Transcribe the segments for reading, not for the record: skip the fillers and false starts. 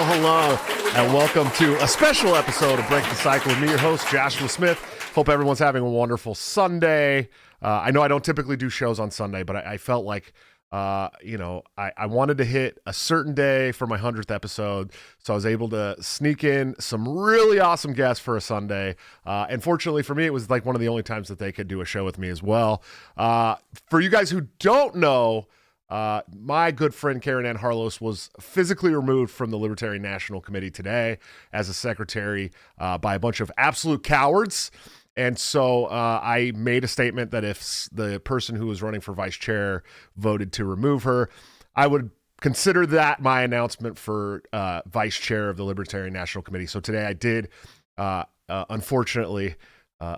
Hello, and welcome to a special episode of Break the Cycle with me, your host, Joshua Smith. Hope everyone's having a wonderful Sunday. I know I don't typically do shows on Sunday, but I felt like, I wanted to hit a certain day for my 100th episode, so I was able to sneak in some really awesome guests for a Sunday. And fortunately for me, it was like one of the only times that they could do a show with me as well. For you guys who don't know, my good friend Karen Ann Harlos was physically removed from the Libertarian National Committee today as a secretary by a bunch of absolute cowards. And so I made a statement that if the person who was running for vice chair voted to remove her, I would consider that my announcement for vice chair of the Libertarian National Committee. So today I did, unfortunately,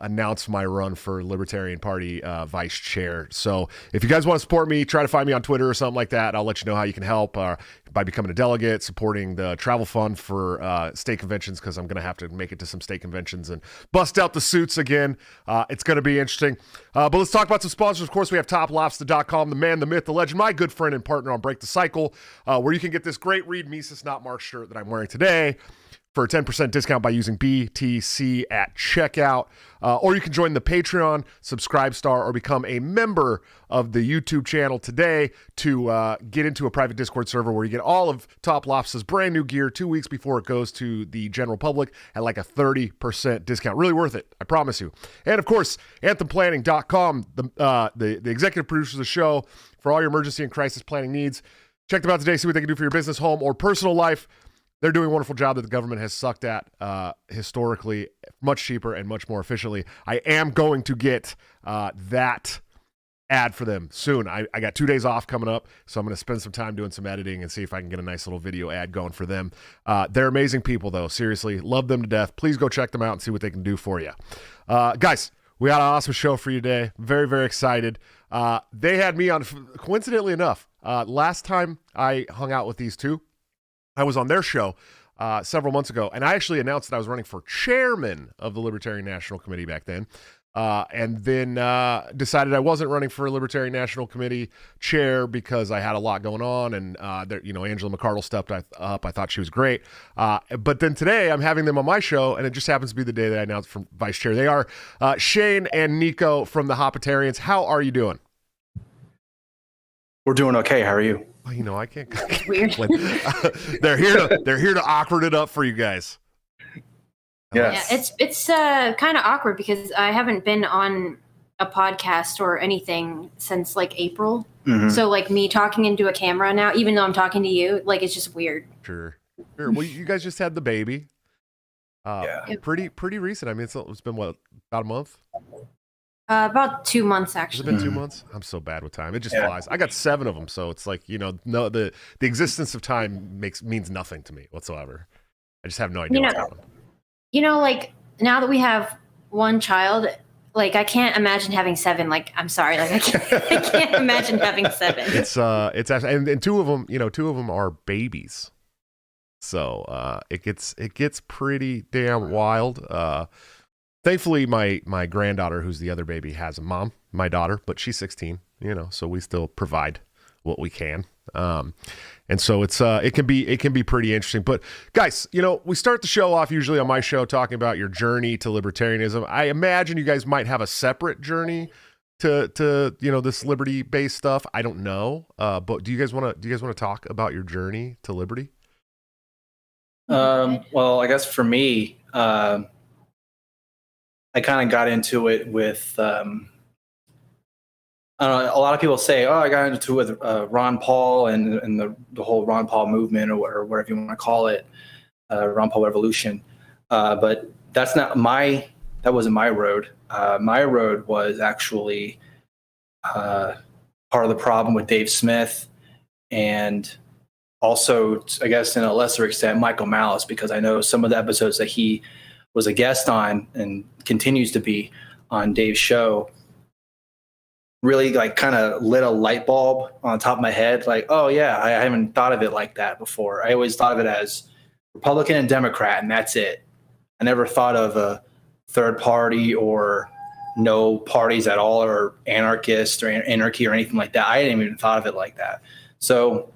announce my run for Libertarian Party vice chair. So if you guys want to support me, try to find me on Twitter or something like that. I'll let you know how you can help by becoming a delegate, supporting the travel fund for state conventions, because I'm going to have to make it to some state conventions and bust out the suits again. It's going to be interesting. But let's talk about some sponsors. Of course, we have toplobster.com, the man, the myth, the legend, my good friend and partner on Break the Cycle, where you can get this great Read Mises Not March shirt that I'm wearing today for a 10% discount by using BTC at checkout. Or you can join the Patreon, Subscribestar, or become a member of the YouTube channel today to get into a private Discord server where you get all of Top Lobster's brand new gear 2 weeks before it goes to the general public at like a 30% discount. Really worth it, I promise you. And of course, anthemplanning.com, the executive producers of the show for all your emergency and crisis planning needs. Check them out today, see what they can do for your business, home, or personal life. They're doing a wonderful job that the government has sucked at historically, much cheaper and much more efficiently. I am going to get that ad for them soon. I got 2 days off coming up, so I'm going to spend some time doing some editing and see if I can get a nice little video ad going for them. They're amazing people, though. Seriously, love them to death. Please go check them out and see what they can do for you. Guys, we got an awesome show for you today. Very, very excited. They had me on, coincidentally enough, last time I hung out with these two, I was on their show several months ago, and I actually announced that I was running for chairman of the Libertarian National Committee back then, and then decided I wasn't running for a Libertarian National Committee chair because I had a lot going on, and Angela McCardle stepped up. I thought she was great. But then today I'm having them on my show, and it just happens to be the day that I announced for vice chair. They are Shaine and Nico from the Hapatarians. How are you doing? We're doing okay. How are you? Well, I can't weird. They're here to awkward it up for you guys. Yes. Yeah, it's kind of awkward because I haven't been on a podcast or anything since like April. Mm-hmm. So like me talking into a camera now, even though I'm talking to you, like it's just weird. Sure. Well, you guys just had the baby. Pretty recent. I mean, it's been what, about a month? About 2 months, actually. Has it been 2 months? I'm so bad with time. It just flies. I got 7 of them, so it's like, no, the existence of time means nothing to me whatsoever. I just have no idea what's happening. Like now that we have one child, like I can't imagine having 7. Like I'm sorry, like I can't imagine having 7. It's actually, and 2 of them are babies, so it gets pretty damn wild. Thankfully, my granddaughter, who's the other baby, has a mom, my daughter, but she's 16, so we still provide what we can. And so it can be pretty interesting. But guys, we start the show off usually on my show talking about your journey to libertarianism. I imagine you guys might have a separate journey to this liberty-based stuff. I don't know. But do you guys want to talk about your journey to liberty? Well, I guess for me, I kind of got into it with, I don't know, a lot of people say, I got into it with Ron Paul and the whole Ron Paul movement or whatever you want to call it, Ron Paul revolution. But that's not my that wasn't my road. My road was actually part of the problem with Dave Smith, and also, I guess, in a lesser extent, Michael Malice, because I know some of the episodes that he was a guest on and continues to be on Dave's show really like kind of lit a light bulb on the top of my head. Like, oh yeah, I haven't thought of it like that before. I always thought of it as Republican and Democrat, and that's it. I never thought of a third party or no parties at all, or anarchist or anarchy or anything like that. I hadn't even thought of it like that. So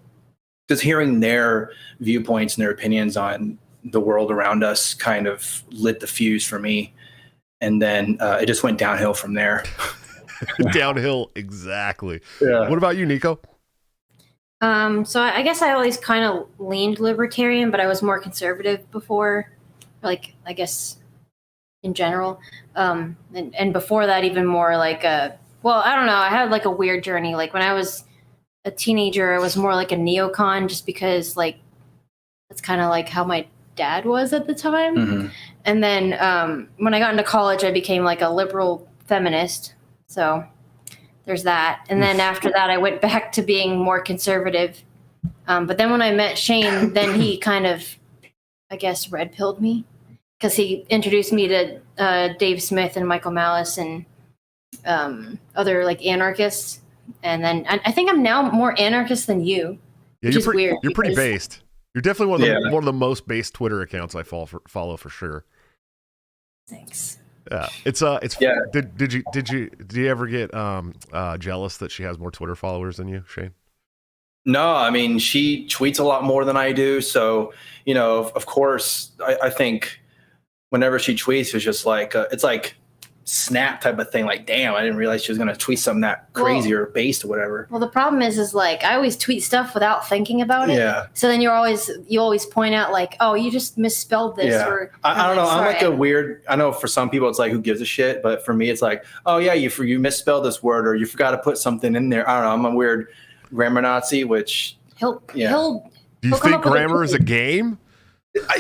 just hearing their viewpoints and their opinions on the world around us kind of lit the fuse for me. And then it just went downhill from there. Downhill, exactly. Yeah. What about you, Nico? So I guess I always kind of leaned libertarian, but I was more conservative before, like, I guess in general. And before that, even more like well, I don't know. I had like a weird journey. Like when I was a teenager, I was more like a neocon, just because like that's kind of like how my dad was at the time. Mm-hmm. And then when I got into college, I became like a liberal feminist. So there's that. And then after that, I went back to being more conservative. But then when I met Shaine, then he kind of, I guess, red-pilled me, because he introduced me to Dave Smith and Michael Malice and other like anarchists. And then I think I'm now more anarchist than you, which is weird. You're pretty based. You're definitely one of the most based Twitter accounts I follow for sure. Thanks. Yeah, it's yeah. Did you ever get jealous that she has more Twitter followers than you, Shaine? No, I mean, she tweets a lot more than I do. So, you know, of course, I think whenever she tweets, it's just like it's like snap type of thing. Like, damn, I didn't realize she was going to tweet something that crazy or based or whatever. Well, the problem is like I always tweet stuff without thinking about it. Yeah. So then you always point out like, oh, you just misspelled this. Yeah. Or I don't know. I'm like a weird. I know for some people it's like, who gives a shit, but for me it's like, oh yeah, you misspelled this word, or you forgot to put something in there. I don't know. I'm a weird grammar Nazi, which he'll. Do you think grammar is a game?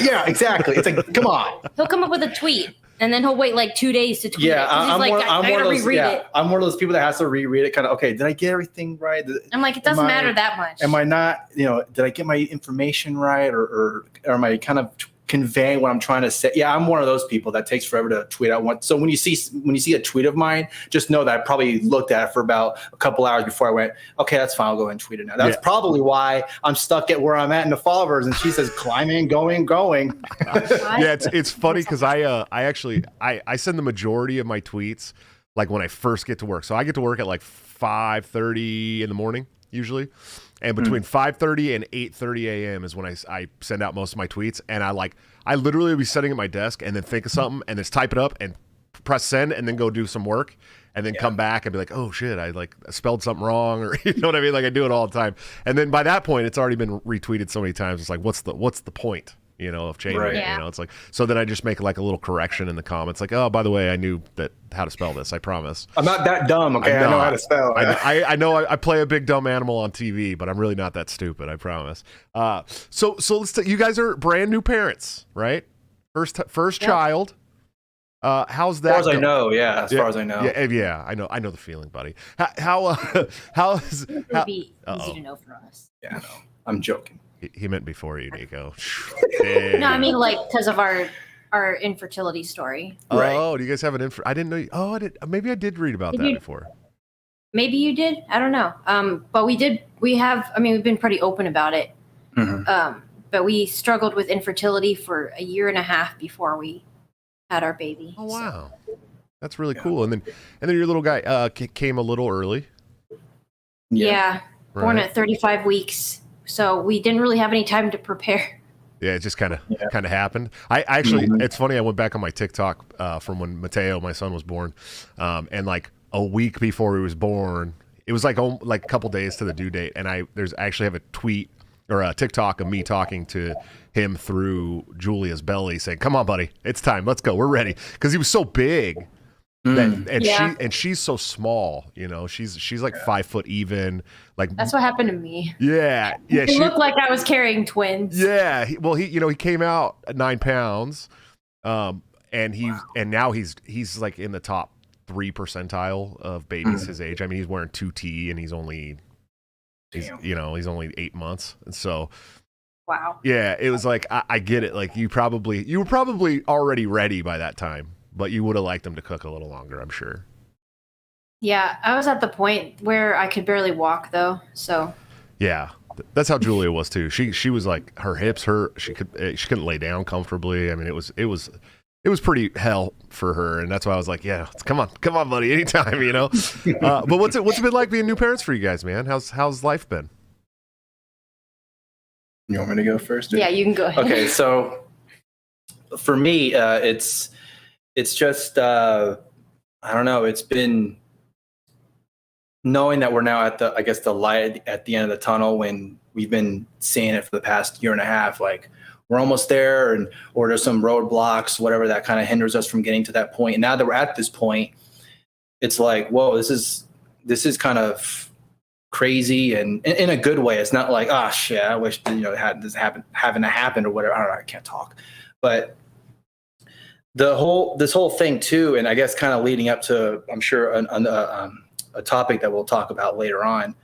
Yeah, exactly. It's like, come on. He'll come up with a tweet. And then he'll wait like 2 days to tweet it. I'm like, one of those. It. I'm one of those people that has to reread it. Kind of, okay, did I get everything right? I'm like, it doesn't matter that much. Am I not? You know, did I get my information right, or am I kind of conveying what I'm trying to say? Yeah, I'm one of those people that takes forever to tweet out one. So when you see a tweet of mine, just know that I probably looked at it for about a couple hours before I went, okay, that's fine, I'll go ahead and tweet it now. That's probably why I'm stuck at where I'm at in the followers. And she says, climbing, going. Yeah, it's funny because I send the majority of my tweets like when I first get to work. So I get to work at like 5:30 in the morning usually. And between 5:30 and 8:30 a.m. is when I send out most of my tweets. And I literally will be sitting at my desk and then think of something and just type it up and press send and then go do some work and then come back and be like, oh shit, I like spelled something wrong, or you know what I mean? Like I do it all the time. And then by that point, it's already been retweeted so many times. It's like, what's the point? You know, of changing it. You know, it's like, so then I just make like a little correction in the comments, like, oh, by the way, I knew how to spell this. I promise. I'm not that dumb. Okay, I know how to spell. I know I play a big dumb animal on TV, but I'm really not that stupid. I promise. So let's you guys are brand new parents, right? First child. How's that? As far as I know, yeah. As far as I know, yeah. I know the feeling, buddy. How is it would be easy to know for us? Yeah, no, I'm joking. He meant before you, Nico. No, I mean like because of our infertility story. Right. Oh, do you guys have an I didn't know. I did. Maybe I did read about that before. Maybe you did. I don't know. But we did. We have. I mean, we've been pretty open about it. Mm-hmm. But we struggled with infertility for a year and a half before we had our baby. Oh wow, that's really cool. And then your little guy came a little early. Yeah, born at 35 weeks. So we didn't really have any time to prepare. Yeah, it just kind of happened. I actually, it's funny. I went back on my TikTok from when Mateo, my son, was born, and like a week before he was born, it was like a couple days to the due date, and I actually have a tweet or a TikTok of me talking to him through Julia's belly, saying, "Come on, buddy, it's time. Let's go. We're ready." Because he was so big. She's so small, you know. She's like 5 foot even. Like that's what happened to me. Yeah. It looked like I was carrying twins. Yeah. He came out at 9 pounds, and now he's like in the top 3 percentile of babies his age. I mean, he's wearing 2T and he's only 8 months. And so, wow. Yeah, it was like, I get it. Like you were probably already ready by that time, but you would have liked him to cook a little longer, I'm sure. Yeah, I was at the point where I could barely walk though. So yeah, that's how Julia was too. She was like, her hips hurt. She couldn't lay down comfortably. I mean, it was pretty hell for her, and that's why I was like, yeah, come on, buddy, anytime, you know. But what's it been like being new parents for you guys, man? How's life been? You want me to go first? Yeah, you can go ahead. Okay, so for me, it's just I don't know. It's been knowing that we're now at the light at the end of the tunnel, when we've been seeing it for the past year and a half. Like, we're almost there, or there's some roadblocks, whatever that kind of hinders us from getting to that point. And now that we're at this point, it's like, whoa, this is kind of crazy, and in a good way. It's not like, oh shit, I wish this having to happen or whatever. I don't know, I can't talk. But this whole thing too, and I guess kind of leading up to, I'm sure, a topic that we'll talk about later on,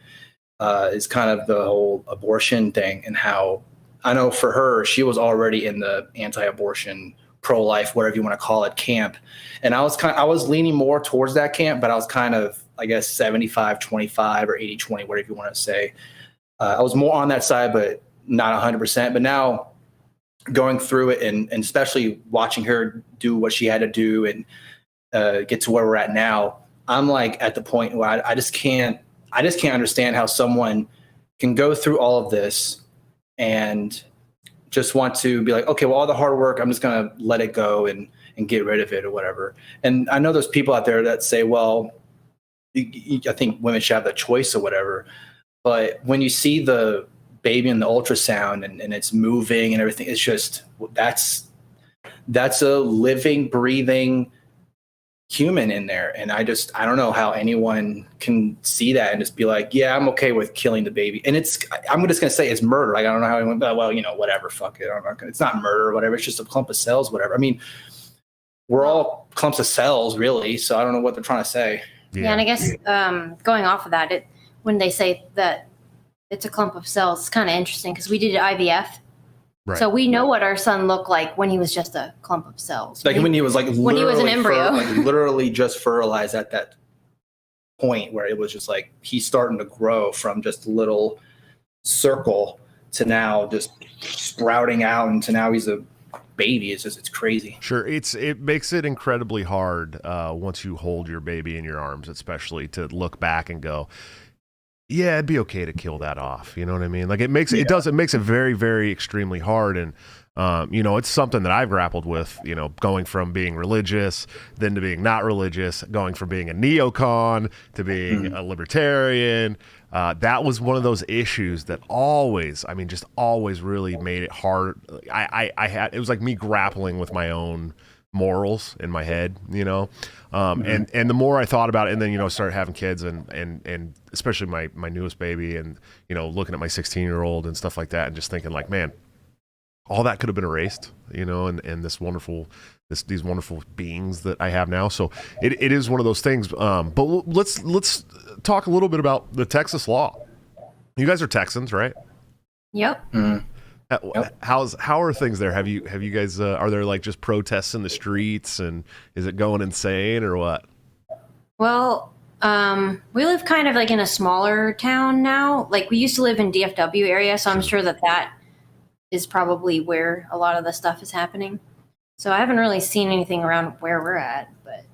is kind of the whole abortion thing, and how I know for her, she was already in the anti-abortion, pro-life, whatever you want to call it, camp. And I was leaning more towards that camp, but I was kind of, I guess, 75-25 or 80-20, whatever you want to say. I was more on that side, but not 100%. But now going through it, and especially watching her do what she had to do and get to where we're at now, I'm like at the point where I just can't understand how someone can go through all of this and just want to be like, okay, well, all the hard work, I'm just going to let it go and get rid of it or whatever. And I know there's people out there that say, well, I think women should have the choice or whatever. But when you see the baby in the ultrasound and it's moving and everything, it's just, that's a living, breathing human in there. And I don't know how anyone can see that and just be like, yeah, I'm okay with killing the baby. And I'm just going to say it's murder. Like, I don't know how anyone, well, whatever, fuck it. It's not murder or whatever. It's just a clump of cells, whatever. I mean, we're all clumps of cells, really. So I don't know what they're trying to say. Yeah, and I guess going off of that, when they say that it's a clump of cells, it's kind of interesting because we did IVF. Right. So we know what our son looked like when he was just a clump of cells. Like when he was when he was an embryo. Literally just fertilized at that point where it was just like he's starting to grow from just a little circle to now just sprouting out, and to now he's a baby. It's crazy. Sure. It makes it incredibly hard once you hold your baby in your arms, especially, to look back and go, yeah, it'd be okay to kill that off. You know what I mean? Like it makes it very, very extremely hard. And, it's something that I've grappled with, going from being religious, then to being not religious, going from being a neocon to being a libertarian. That was one of those issues that always really made it hard. It was like me grappling with my own morals in my head, and the more I thought about it, and then started having kids and especially my newest baby, and looking at my 16-year-old and stuff like that, and just thinking like, man, all that could have been erased, and these wonderful beings that I have now. So it is one of those things. But let's talk a little bit about the Texas law. You guys are Texans, right? Yep. Yep. How are things there? Have you guys are there like just protests in the streets, and is it going insane or what? Well, we live kind of like in a smaller town now. Like we used to live in DFW area, so I'm sure that is probably where a lot of the stuff is happening. So I haven't really seen anything around where we're at, but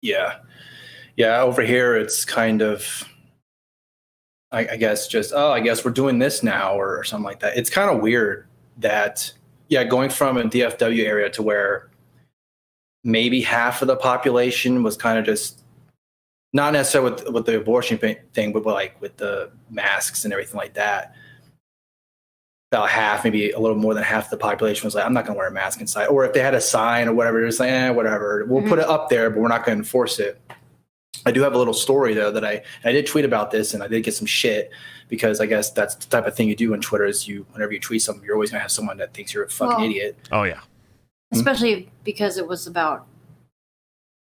yeah, over here it's kind of, I guess just, I guess we're doing this now or something like that. It's kind of weird that, going from a DFW area to where maybe half of the population was kind of just, not necessarily with the abortion thing, but like with the masks and everything like that. About half, maybe a little more than half the population was like, I'm not going to wear a mask inside. Or if they had a sign or whatever, it's like, whatever. We'll put it up there, but we're not going to enforce it. I do have a little story, though, that I did tweet about this, and I did get some shit because I guess that's the type of thing you do on Twitter is whenever you tweet something, you're always going to have someone that thinks you're a fucking idiot. Oh, yeah. especially because it was about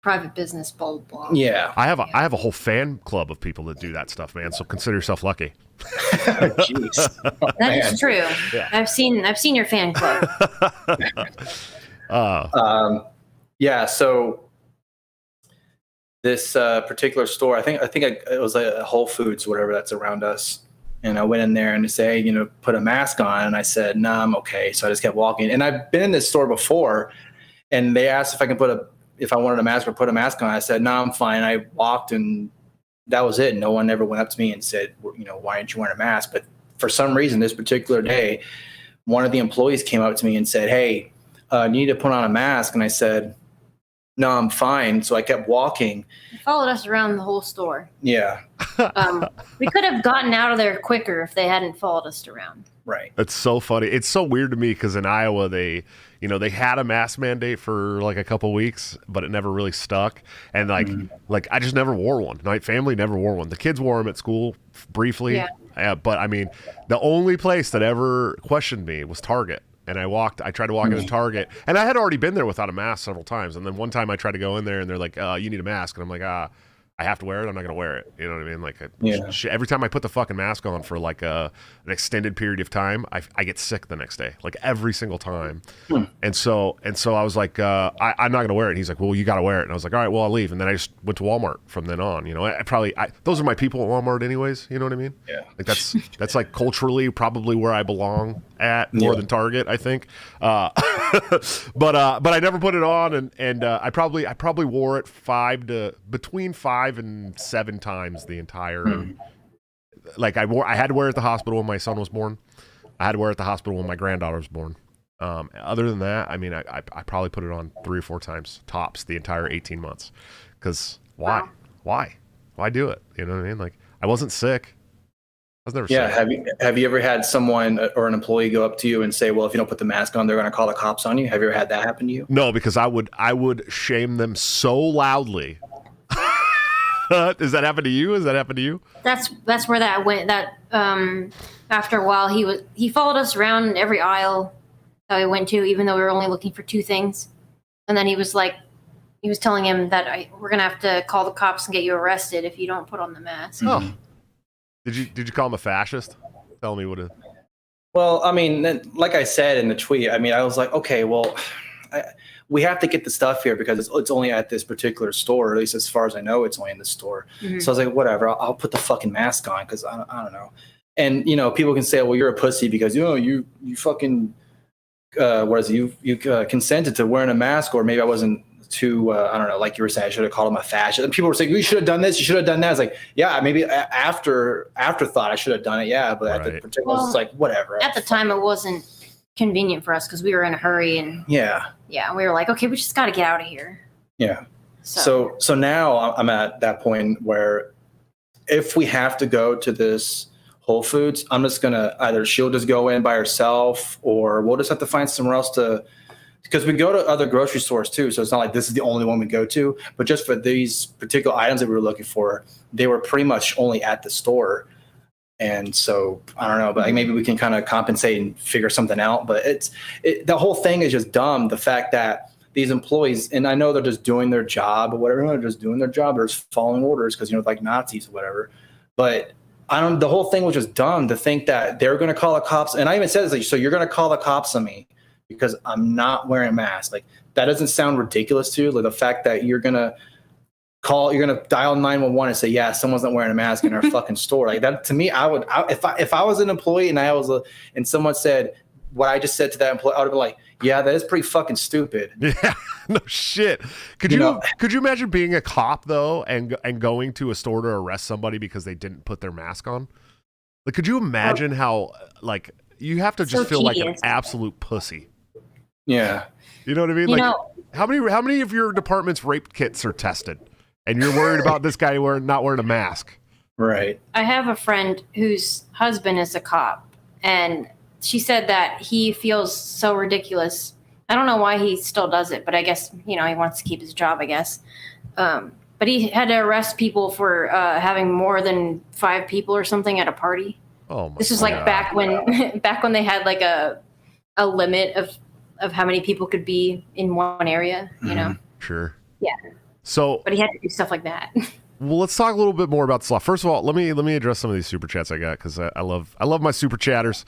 private business, blah, blah, blah. Yeah. I have a whole fan club of people that do that stuff, man. So consider yourself lucky. Jeez. Oh, That man. is true. Yeah. I've seen your fan club. Yeah. So this particular store, I think it was a Whole Foods, whatever that's around us. And I went in there and they say, put a mask on. And I said, no, I'm okay. So I just kept walking. And I've been in this store before, and they asked if I wanted a mask or put a mask on. I said, no, I'm fine. I walked, and that was it. No one ever went up to me and said, why aren't you wearing a mask? But for some reason, this particular day, one of the employees came up to me and said, hey, you need to put on a mask. And I said, no, I'm fine. So I kept walking. They followed us around the whole store. Yeah. We could have gotten out of there quicker if they hadn't followed us around. Right. It's so funny. It's so weird to me because in Iowa, they had a mask mandate for like a couple weeks, but it never really stuck. And like I just never wore one. My family never wore one. The kids wore them at school briefly. Yeah. But I mean, the only place that ever questioned me was Target. And I tried to walk into Target, and I had already been there without a mask several times. And then one time I tried to go in there, and they're like, you need a mask. And I'm like, I have to wear it. I'm not going to wear it. You know what I mean? Like, every time I put the fucking mask on for like an extended period of time, I get sick the next day, like every single time. And so I was like, I'm not going to wear it. And he's like, well, you got to wear it. And I was like, all right, well, I'll leave. And then I just went to Walmart from then on. Those are my people at Walmart anyways. You know what I mean? Yeah. Like that's like culturally probably where I belong at more than Target, I think. But I never put it on, and I probably wore it between 5 and 7 times the entire. Like I had to wear it at the hospital when my son was born. I had to wear it at the hospital when my granddaughter was born. Other than that, I mean, I probably put it on 3 or 4 times tops the entire 18 months. Because why? Wow. Why do it? You know what I mean? Like, I wasn't sick. I was never sick. Yeah. Have you ever had someone or an employee go up to you and say, well, if you don't put the mask on, they're going to call the cops on you? Have you ever had that happen to you? No, because I would shame them so loudly. Does that happen to you? That's where that went. That after a while, he followed us around in every aisle that we went to, even though we were only looking for 2 things. And then he was telling him that we're gonna have to call the cops and get you arrested if you don't put on the mask. Oh, did you call him a fascist? Tell me what it. Well, I mean, like I said in the tweet, I mean, I was like, okay, well, we have to get the stuff here because it's only at this particular store. At least as far as I know, it's only in the store. So I was like, whatever, I'll put the fucking mask on because I don't know. And people can say, well, you're a pussy because you fucking you consented to wearing a mask, or maybe I wasn't too I don't know, like you were saying, I should have called him a fascist. And people were saying, you should have done this, you should have done that. It's like, yeah, maybe afterthought I should have done it, yeah, but at the particular, it's like whatever. At the time, it wasn't convenient for us because we were in a hurry, and we were like, okay, we just got to get out of here. Yeah. So now I'm at that point where if we have to go to this Whole Foods, I'm just gonna she'll just go in by herself, or we'll just have to find somewhere else because we go to other grocery stores too. So it's not like this is the only one we go to, but just for these particular items that we were looking for, they were pretty much only at the store. And so I don't know, but maybe we can kind of compensate and figure something out. But the whole thing is just dumb. The fact that these employees, and I know they're just doing their job or whatever, they're just doing their job, they're just following orders because like Nazis or whatever. But the whole thing was just dumb to think that they're going to call the cops. And I even said, so you're going to call the cops on me because I'm not wearing a mask. Like, that doesn't sound ridiculous to you. Like, the fact that you're going to dial 911 and say, yeah, someone's not wearing a mask in our fucking store. Like, that to me, if I was an employee and someone said what I just said to that employee, I would have been like, yeah, that is pretty fucking stupid. Yeah, no shit. Could you imagine being a cop though and going to a store to arrest somebody because they didn't put their mask on? Like, could you imagine how like you have to just feel like an absolute pussy? Yeah. You know what I mean? How many of your department's rape kits are tested? And you're worried about this guy not wearing a mask. Right. I have a friend whose husband is a cop, and she said that he feels so ridiculous. I don't know why he still does it, but I guess, he wants to keep his job, I guess. But he had to arrest people for having more than 5 people or something at a party. Oh my! This was like back when they had like a limit of how many people could be in one area, you know? Sure. Yeah. So, but he had to do stuff like that. well, let's talk a little bit more about this law. First of all, let me address some of these super chats I got because I love my super chatters.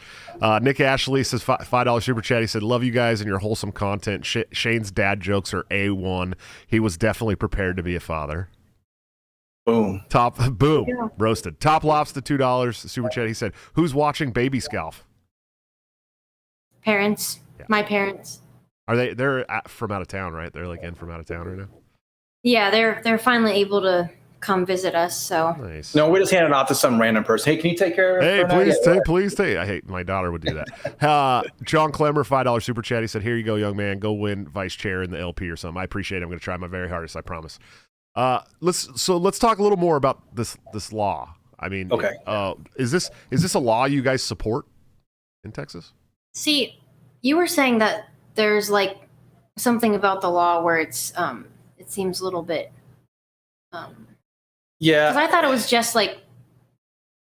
Nick Ashley says $5 super chat. He said, "Love you guys and your wholesome content. Shane's dad jokes are A1. He was definitely prepared to be a father." Boom. Boom. Yeah. Roasted. Top Lobster $2 super chat. He said, "Who's watching Baby Scalf?" Parents, Yeah. my parents. Are they're from out of town, right? They're like in from out of town right now. Yeah, they're finally able to come visit us. So Nice. No, we just handed it off to some random person. Hey, can you take care of Hey, her now? please take. I hate my daughter would do that. John Clemmer, $5 super chat. He said, "Here you go, young man. Go win vice chair in the LP or something." I appreciate it. I'm going to try my very hardest. I promise. Let's talk a little more about this law. I mean, Okay. Is this a law you guys support in Texas? see, you were saying that there's like something about the law where it's it seems a little bit Yeah. because I thought it was just like,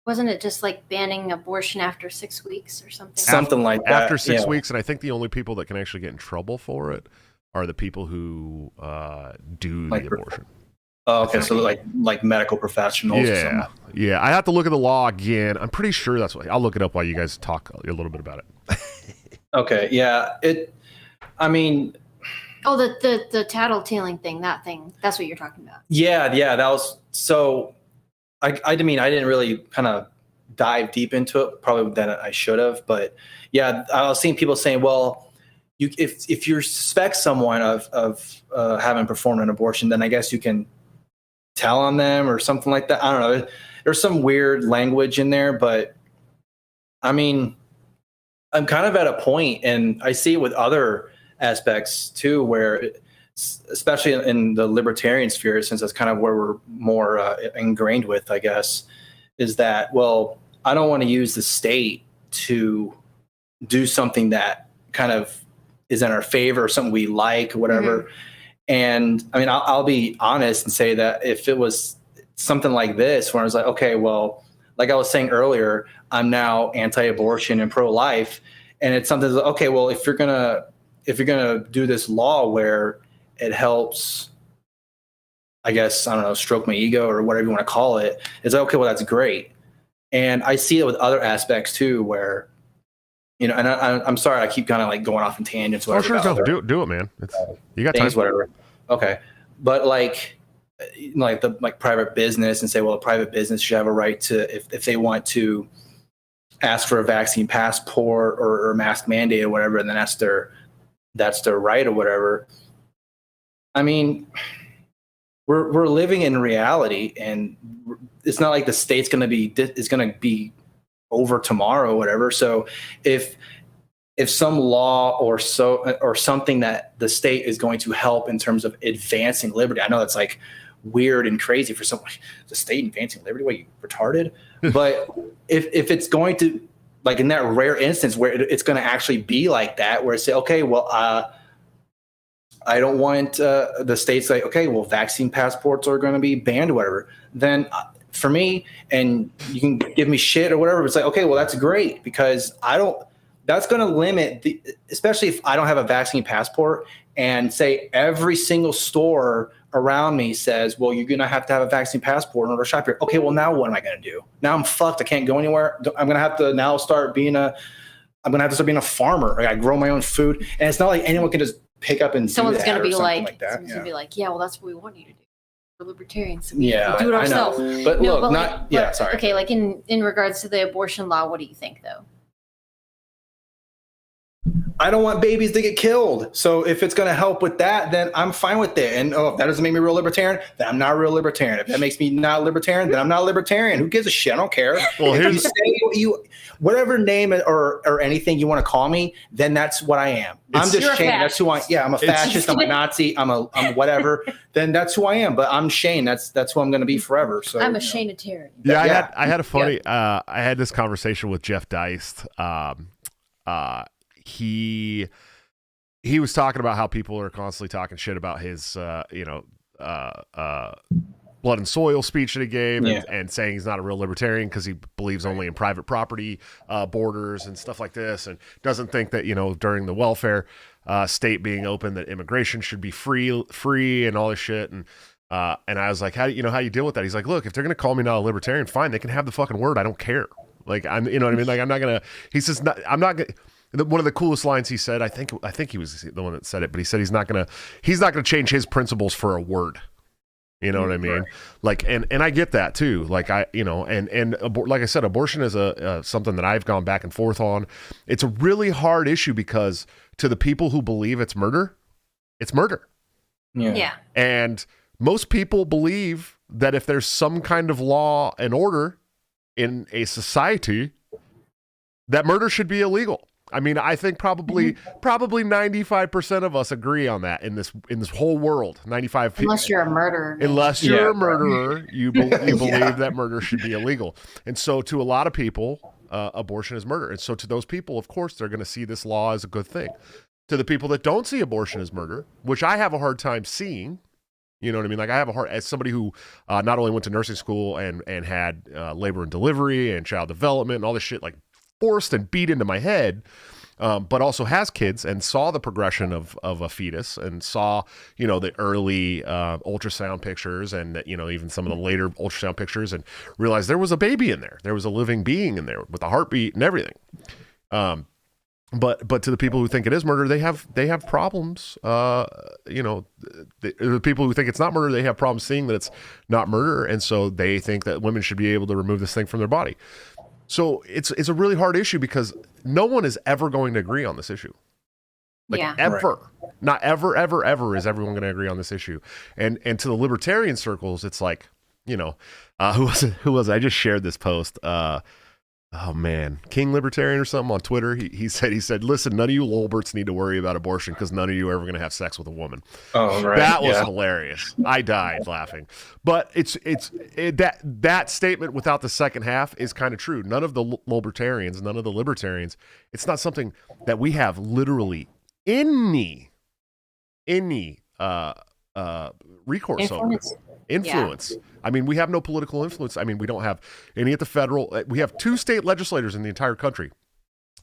wasn't it just like banning abortion after 6 weeks or something? Something like that. After 6 yeah. weeks, and I think the only people that can actually get in trouble for it are the people who do Like, the abortion. Oh, okay. So like medical professionals. Or something. Yeah. I have to look at the law again. I'm pretty sure that's what I'll look it up while you guys talk a little bit about it. Okay. Yeah. I mean, Oh, the tattletaling thing, that's what you're talking about. yeah. That was so. I mean, I didn't really kind of dive deep into it, probably than I should have. But yeah, I was seeing people saying, well, if you suspect someone of having performed an abortion, then I guess you can tell on them or something like that. I don't know. There's some weird language in there, but I mean, I'm kind of at a point, and I see it with other aspects too, where especially in the libertarian sphere, since that's kind of where we're more ingrained with, I guess, is that, well, I don't want to use the state to do something that kind of is in our favor or something we like or whatever. Mm-hmm. And I mean, I'll be honest and say that if it was something like this, where I was like, okay, well, like I was saying earlier, I'm now anti-abortion and pro-life. And it's something like, okay, well, if you're gonna do this law where it helps, I guess, I don't know, stroke my ego or whatever you want to call it, it's like, okay, well, that's great. And I see it with other aspects too, where, you know, and I'm sorry, I keep kind of like going off in tangents. Whatever, sure, do it, man. You got things, time. Whatever. Okay, but like private business, and say, well, a private business should have a right to, if they want to ask for a vaccine passport or mask mandate or whatever, and then that's their right or whatever. I mean, we're living in reality, and it's not like the state's going to be over tomorrow or whatever. So if some law or something that the state is going to help in terms of advancing liberty, I know that's like weird and crazy for someone, the state advancing liberty, what, you retarded? But if it's going to, like in that rare instance where it's going to actually be like that, where it's say, okay, well, I don't want the state's like, okay, well, vaccine passports are going to be banned or whatever. Then for me, and you can give me shit or whatever, but it's like, okay, well, that's great, because that's going to limit especially if I don't have a vaccine passport, and say every single store around me says, well, you're going to have a vaccine passport in order to shop here. Okay, well, now what am I going to do? Now I'm fucked. I can't go anywhere. I'm going to have to now start being a farmer. I grow my own food. And it's not like anyone can just pick up and someone's going to be like that. Someone's going to be like, yeah, well, that's what we want you to do. We're libertarians. So yeah, do it ourselves. But no, look, not, yeah, sorry. Okay, like in regards to the abortion law, what do you think, though? I don't want babies to get killed. So if it's going to help with that, then I'm fine with it. And if that doesn't make me a real libertarian, then I'm not a real libertarian. If that makes me not a libertarian, then I'm not a libertarian. Who gives a shit? I don't care. Well, if you say whatever name or anything you want to call me, then that's what I am. I'm just Shaine. That's who I am. Yeah, I'm a fascist. I'm a Nazi. I'm whatever. Then that's who I am. But I'm Shaine. That's who I'm going to be forever. So I'm a Shainitarian. Yeah, I had a funny. I had this conversation with Jeff Deist. He was talking about how people are constantly talking shit about his blood and soil speech that he gave, Yeah. and saying he's not a real libertarian because he believes only in private property borders and stuff like this, and doesn't think that, you know, during the welfare state being open, that immigration should be free and all this shit. And I was like, how you deal with that? He's like, look, if they're gonna call me not a libertarian, fine, they can have the fucking word. I don't care. Like, I'm, you know what I mean? Like, I'm not gonna. He says, I'm not gonna. One of the coolest lines he said, I think he was the one that said it, but he said he's not gonna change his principles for a word. You know what I mean? Right. Like, and I get that too. Like, like I said, abortion is something that I've gone back and forth on. It's a really hard issue because to the people who believe it's murder, it's murder. Yeah. And most people believe that if there's some kind of law and order in a society, that murder should be illegal. I mean, I think probably 95% of us agree on that in this whole world. 95. Unless you're a murderer. Man. Unless you're a murderer, you believe that murder should be illegal. And so to a lot of people, abortion is murder. And so to those people, of course, they're going to see this law as a good thing. To the people that don't see abortion as murder, which I have a hard time seeing, you know what I mean? Like, I have as somebody who not only went to nursing school and had labor and delivery and child development and all this shit, like, forced and beat into my head, but also has kids and saw the progression of a fetus and saw, you know, the early ultrasound pictures and, you know, even some of the later ultrasound pictures, and realized there was a baby in there. There was a living being in there with a heartbeat and everything. But to the people who think it is murder, they have problems. You know, the people who think it's not murder, they have problems seeing that it's not murder, and so they think that women should be able to remove this thing from their body. So it's a really hard issue because no one is ever going to agree on this issue. Like, ever. Right. Not ever is everyone going to agree on this issue. And to the libertarian circles, it's like, you know, who was it? I just shared this post. Oh man, King Libertarian or something on Twitter. He said, listen, none of you lolberts need to worry about abortion because none of you are ever going to have sex with a woman. Oh, right. That was hilarious. I died laughing. But that statement without the second half is kind of true. None of the lolbertarians, none of the libertarians, it's not something that we have literally any recourse over. Influence. Yeah. I mean, we have no political influence. I mean, we don't have any at the federal. We have 2 state legislators in the entire country.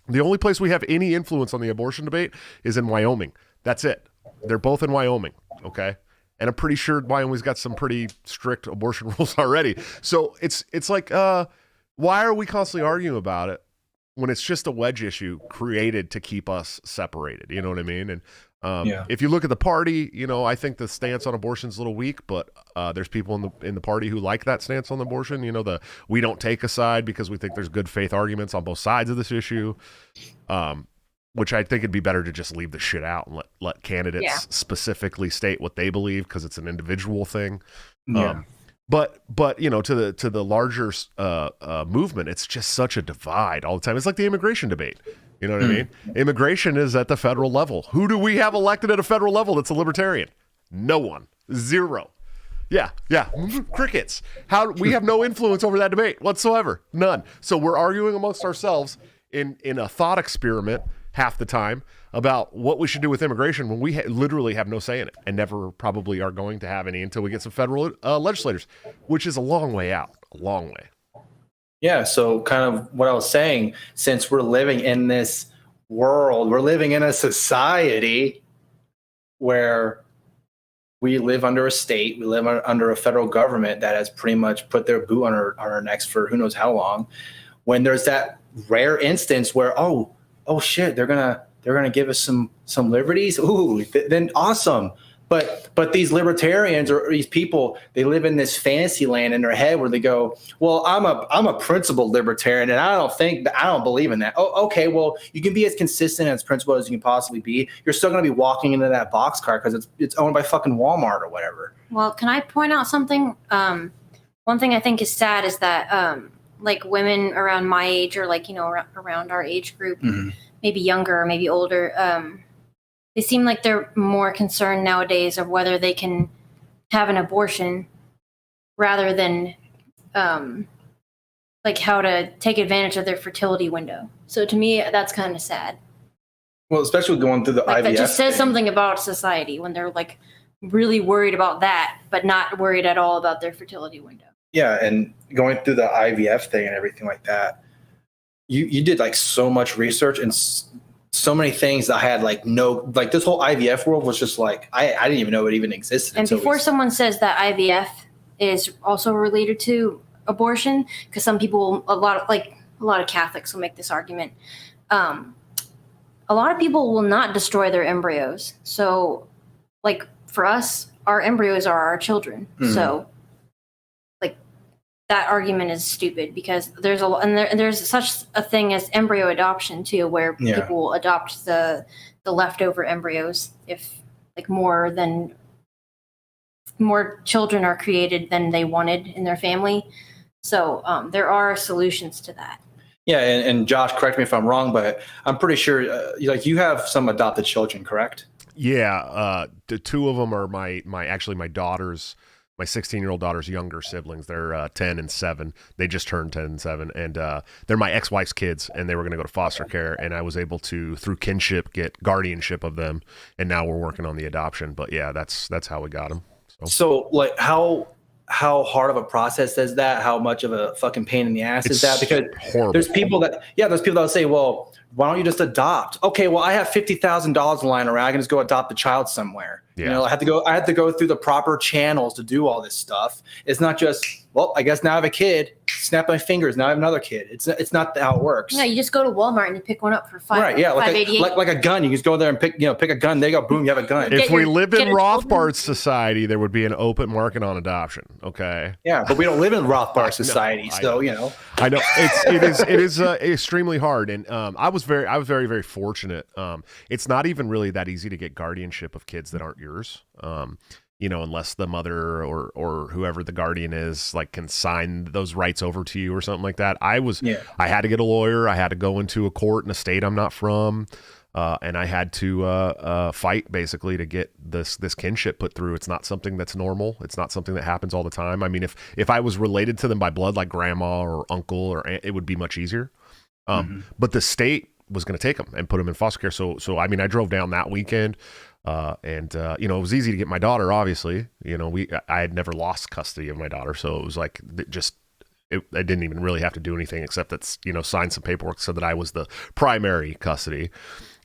The only place we have any influence on the abortion debate is in Wyoming. That's it. They're both in Wyoming, okay? And I'm pretty sure Wyoming's got some pretty strict abortion rules already. So it's like, why are we constantly arguing about it when it's just a wedge issue created to keep us separated? You know what I mean? And if you look at the party, you know, I think the stance on abortion is a little weak, but there's people in the party who like that stance on abortion. You know, we don't take a side because we think there's good faith arguments on both sides of this issue, which I think it'd be better to just leave the shit out and let candidates specifically state what they believe because it's an individual thing. Yeah. But you know, to the larger movement, it's just such a divide all the time. It's like the immigration debate. You know what I mean? Immigration is at the federal level. Who do we have elected at a federal level that's a libertarian? No one. Zero. Yeah. Crickets. We have no influence over that debate whatsoever. None. So we're arguing amongst ourselves in a thought experiment half the time about what we should do with immigration when we literally have no say in it and never probably are going to have any until we get some federal legislators, which is a long way out. A long way. Yeah, so kind of what I was saying, since we're living in this world, we're living in a society where we live under a state, we live under a federal government that has pretty much put their boot on our necks for who knows how long. When there's that rare instance where, oh shit, they're gonna give us some liberties. Ooh, then awesome. But these libertarians or these people, they live in this fantasy land in their head where they go, well, I'm a principled libertarian and I don't believe in that. Oh, okay, well, you can be as consistent and as principled as you can possibly be. You're still going to be walking into that boxcar because it's owned by fucking Walmart or whatever. Well, can I point out something? One thing I think is sad is that like women around my age or like, you know, around our age group, maybe younger or maybe older, they seem like they're more concerned nowadays of whether they can have an abortion rather than like how to take advantage of their fertility window. So to me, that's kind of sad. Well, especially going through the like IVF. That just says something about society when they're like really worried about that, but not worried at all about their fertility window. Yeah, and going through the IVF thing and everything like that, you did like so much research and so many things that I had like this whole IVF world was just like I didn't even know it even existed. And before someone says that IVF is also related to abortion, because some people, a lot of Catholics will make this argument. A lot of people will not destroy their embryos. So, like for us, our embryos are our children. Mm-hmm. So, like that argument is stupid because there's such a thing as embryo adoption too, where people will adopt the leftover embryos if like more children are created than they wanted in their family. So there are solutions to that. Yeah, and Josh, correct me if I'm wrong, but I'm pretty sure like you have some adopted children, correct? Yeah, the two of them are my daughter's, my 16-year-old daughter's younger siblings. They're 10 and 7. They just turned 10 and 7, and they're my ex-wife's kids, and they were going to go to foster care, and I was able to, through kinship, get guardianship of them, and now we're working on the adoption. But yeah, that's how we got them. So like how hard of a process is that? How much of a fucking pain in the ass is that? Because horrible. There's people that will say, well, why don't you just adopt? Okay, well, I have $50,000 lying around. I can just go adopt a child somewhere. Yeah. You know, I had to go through the proper channels to do all this stuff. It's not just, well, I guess now I have a kid. Snap my fingers. Now I have another kid. It's not how it works. Yeah, you just go to Walmart and you pick one up for $5. Right. Yeah, like a gun. You just go there and pick a gun. There you go. Boom. You have a gun. If we lived in Rothbard society, there would be an open market on adoption. Okay. Yeah, but we don't live in Rothbard society, so you know. I know it is extremely hard, and I was very very fortunate. It's not even really that easy to get guardianship of kids that aren't yours. You know, unless the mother or whoever the guardian is, like, can sign those rights over to you or something like that. I had to get a lawyer. I had to go into a court in a state I'm not from, and I had to fight basically to get this kinship put through. It's not something that's normal. It's not something that happens all the time. I mean, if I was related to them by blood, like grandma or uncle or aunt, it would be much easier. But the state was going to take them and put them in foster care. So I mean, I drove down that weekend. And you know, it was easy to get my daughter, obviously. You know, I had never lost custody of my daughter, so it was like I didn't even really have to do anything except sign some paperwork so that I was the primary custody.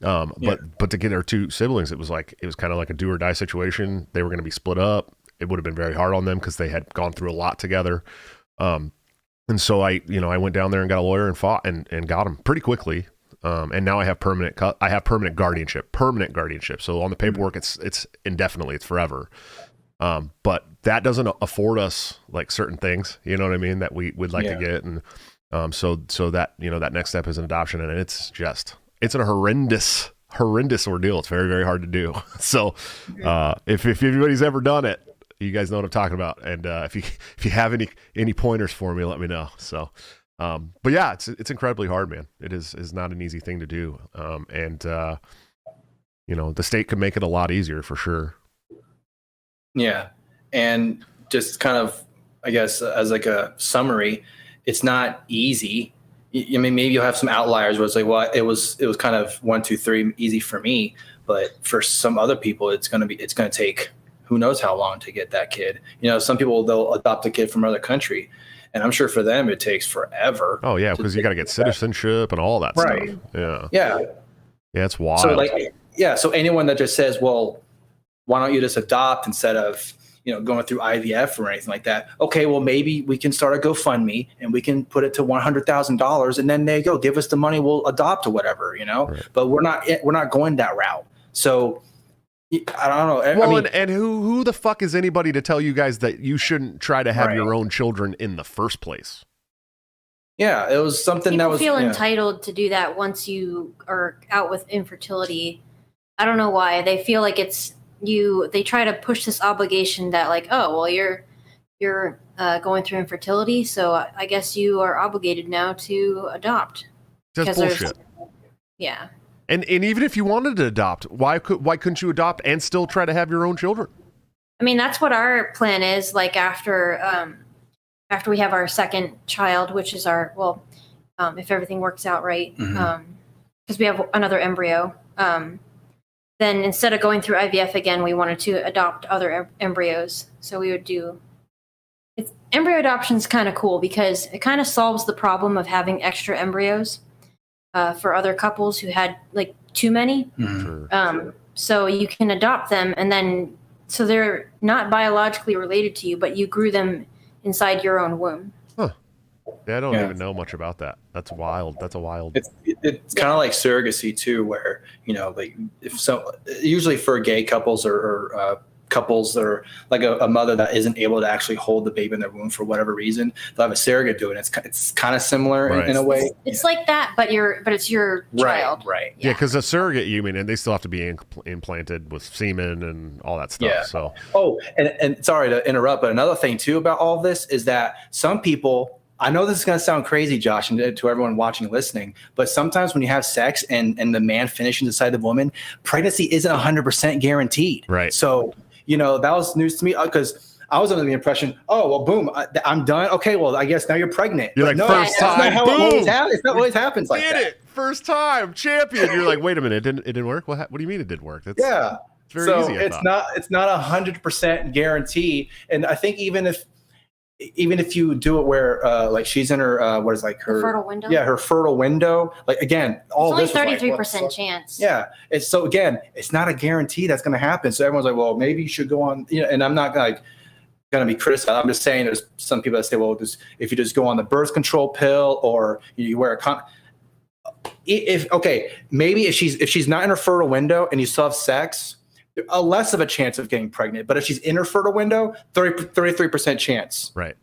But to get her two siblings, it was kind of like a do or die situation. They were going to be split up. It would have been very hard on them because they had gone through a lot together. And so I went down there and got a lawyer and fought and got them pretty quickly. And now I have permanent guardianship. So on the paperwork, it's indefinitely, it's forever. But that doesn't afford us like certain things, you know what I mean, that we would like to get. And so that, that next step is an adoption, and it's a horrendous ordeal. It's very, very hard to do. So if anybody's ever done it, you guys know what I'm talking about. And if you have any pointers for me, let me know. So. But yeah, it's incredibly hard, man. It is not an easy thing to do. And the state could make it a lot easier for sure. Yeah. And just kind of, I guess, as like a summary, it's not easy. I mean, maybe you'll have some outliers where it's like, well, it was kind of 1, 2, 3 easy for me, but for some other people, it's going to take who knows how long to get that kid. You know, some people, they'll adopt a kid from another country. And I'm sure for them it takes forever. Oh yeah, because you got to get citizenship and all that right. stuff. Yeah. Yeah. Yeah, it's wild. So so anyone that just says, well, why don't you just adopt instead of, going through IVF or anything like that? Okay, well, maybe we can start a GoFundMe and we can put it to $100,000, and then there you go, give us the money, we'll adopt or whatever, Right. But we're not going that route. So I don't know. Well, and who the fuck is anybody to tell you guys that you shouldn't try to have your own children in the first place? Yeah, it was something People that was feel entitled to do that once you are out with infertility. I don't know why. They feel like it's you. They try to push this obligation that, like, oh, well, you're going through infertility, so I guess you are obligated now to adopt. That's bullshit. Yeah. And even if you wanted to adopt, why couldn't you adopt and still try to have your own children? I mean, that's what our plan is. Like after we have our second child, which is if everything works out right, because we have another embryo. then instead of going through IVF again, we wanted to adopt other embryos. So we would do. Embryo adoption is kind of cool because it kind of solves the problem of having extra embryos for other couples who had like too many. So you can adopt them, and then so they're not biologically related to you, but you grew them inside your own womb. Huh. Yeah, I don't even know much about that. That's wild. That's a wild. It's kind of like surrogacy too, where like usually for gay couples or couples that are like a mother that isn't able to actually hold the baby in their womb for whatever reason, they'll have a surrogate do it. It's kind of similar in a way. It's like that, but it's your child. Right. Yeah, because a surrogate and they still have to be implanted with semen and all that stuff. Yeah. So. Oh, and sorry to interrupt, but another thing too about all this is that some people. I know this is going to sound crazy, Josh, and to everyone watching and listening, but sometimes when you have sex and the man finishes inside the woman, pregnancy isn't 100% guaranteed. Right. So, that was news to me because I was under the impression, oh, well, boom, I'm done. Okay, well, I guess now you're pregnant. You're like, no, first time, not how boom. It's not always happens like that. Did it. First time, champion. You're like, wait a minute, it didn't work? What do you mean it didn't work? It's very easy, it's not 100% guarantee. And I think even if you do it where like she's in her her fertile window. Yeah, her fertile window. Like again, all it's only this 33% chance. Yeah. It's not a guarantee that's gonna happen. So everyone's like, well, maybe you should go on, and I'm not gonna be criticized. I'm just saying there's some people that say, well, if you just go on the birth control pill or you wear a condom. Maybe if she's not in her fertile window and you still have sex, a less of a chance of getting pregnant. But if she's in her fertile window, 33% chance. Right.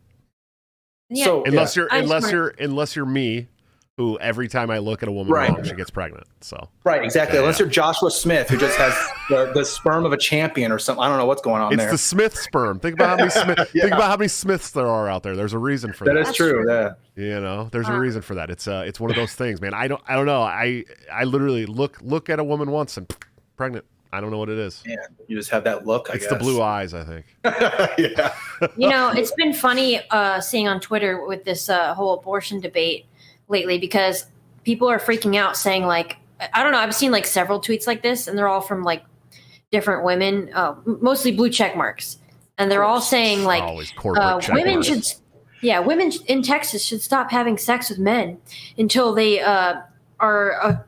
Yeah. So unless you're me, who every time I look at a woman wrong, she gets pregnant. So exactly. Unless you're Joshua Smith, who just has the sperm of a champion or something. I don't know what's going on there. It's the Smith sperm. Think about how many Smiths there are out there. There's a reason for that. That is true. Yeah. There's a reason for that. It's one of those things, man. I don't know. I literally look at a woman once and pregnant. I don't know what it is. Yeah, you just have that look. I guess it's the blue eyes, I think. Yeah. It's been funny seeing on Twitter with this whole abortion debate lately because people are freaking out saying like, I don't know. I've seen like several tweets like this, and they're all from like different women, mostly blue check marks, and they're all saying like, women should, women in Texas should stop having sex with men until they are